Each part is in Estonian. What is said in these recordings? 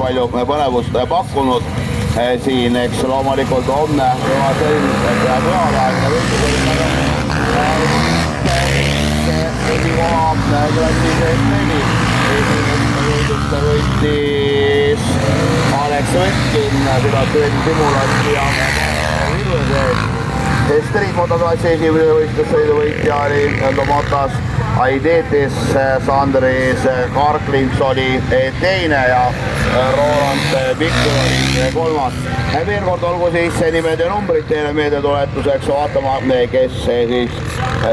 palju põnevust pakkunud siin, eks loomulikult homne juba selline peab ühalaegne esikoha klassi sees 4. võitis Alex Vetkin, seda töödi Simulati ja Virve sees. Street motoklassi esimene võistlussõiduvõitja oli Motas Aidetis, Sandris Karklins oli teine ja Roland Pikkur oli kolmas. Veel kord olgu siis nimed ja numbrid teile meeldetuletuseks, vaatama, kes siis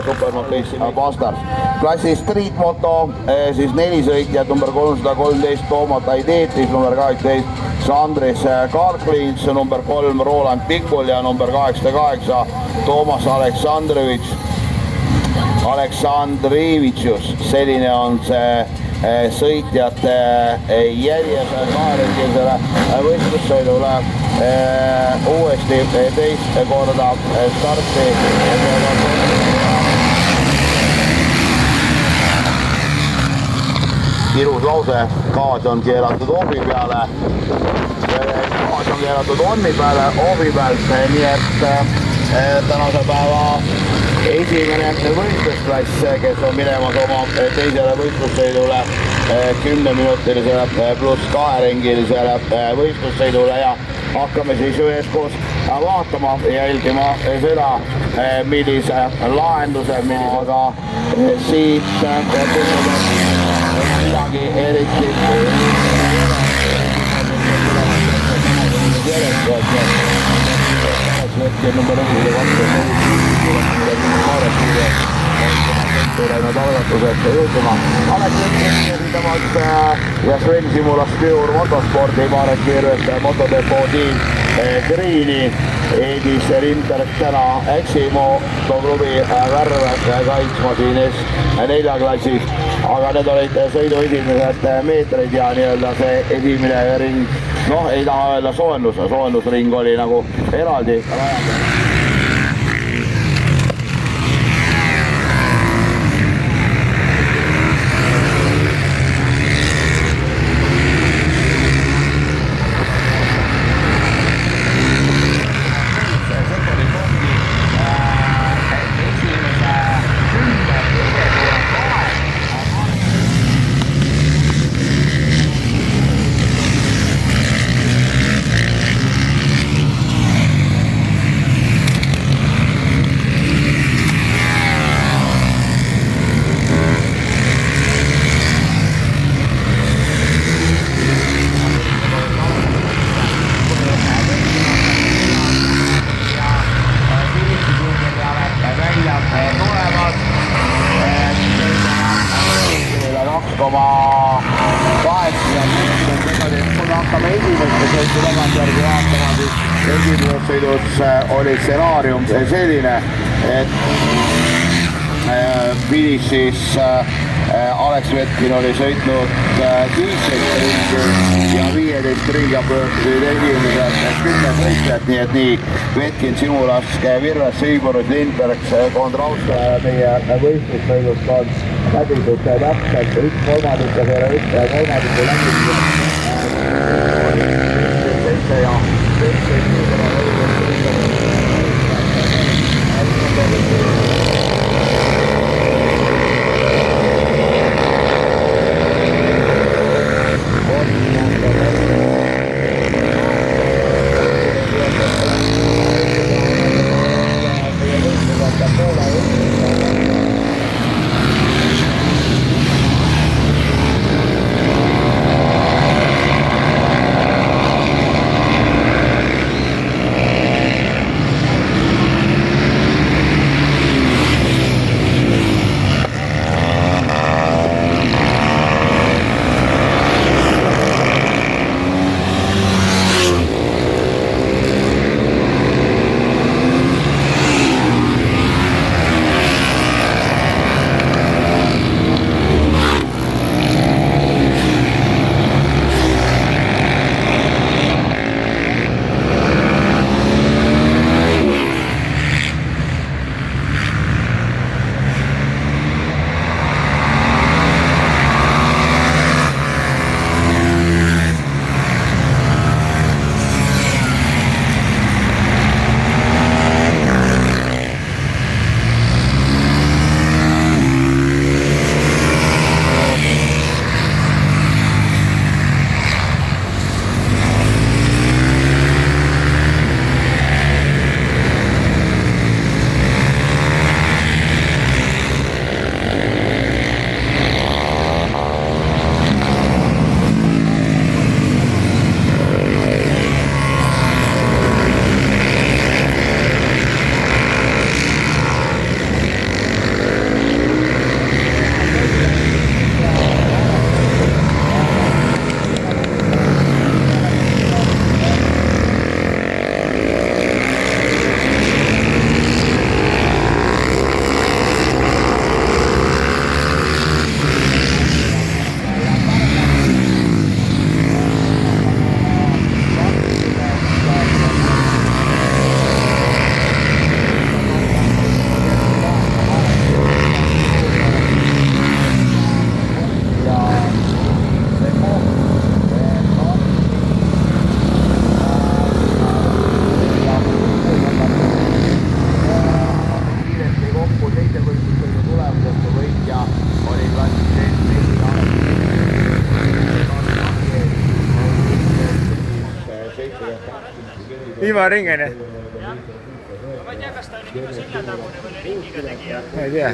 supermotorissi vastas. Klassi Street Moto siis 4 sõitjad, number 313 Toomas Aidetis, number 18 Sandris Karklins, number 3 Roland Pikul ja number 88 Toomas Aleksandrivitšus. Selline on see sõitjate järjes kaheringilsele võistlussõidule uuesti teist korda starti. Ilus lause, gaas on keelatud hoovi peale, gaas on keelatud onni peale, hoovi pealt, nii et tänase päeva esimene võistlusklass, kes on minemas oma teisele võistlussõidule 10-minutilisele pluss 2-ringilisele võistlussõidule ja hakkame siis üheskoos vaatama ja jälgima seda, millise lahenduse, millega siit midagi eriti hetkel number 1 algatuseks juhtuma. Alex Vetkin ja Sven Simulast Pure Motospordi Marek Kirvest Motodepoo tiim Greeni Eedis Rinterk täna Eximo klubi värve kaitsma siin S4 klassis, aga need olid sõidu esimesed meetrid ja nii-öelda see esimene ring, noh ei taha öelda soojendusring oli nagu eraldi rajada. Oli stsenaarium selline, et pidis siis Alex Vetkin oli sõitnud 15 ringi ja 15 ringi pöördusid esimesed 10 sõitjad, nii et nii Vetkin, Simulask, Virves, Seiborus, Lindberg, Kondrauska ja meie võistlussõidust on läbitud täpselt 1/3 ja selle 1/3 läbitud ja Ivar Ringen, jah? jah. Ma ei tea, kas ta oli minu seljatagune või oli ringiga tegija. Ma ei tea.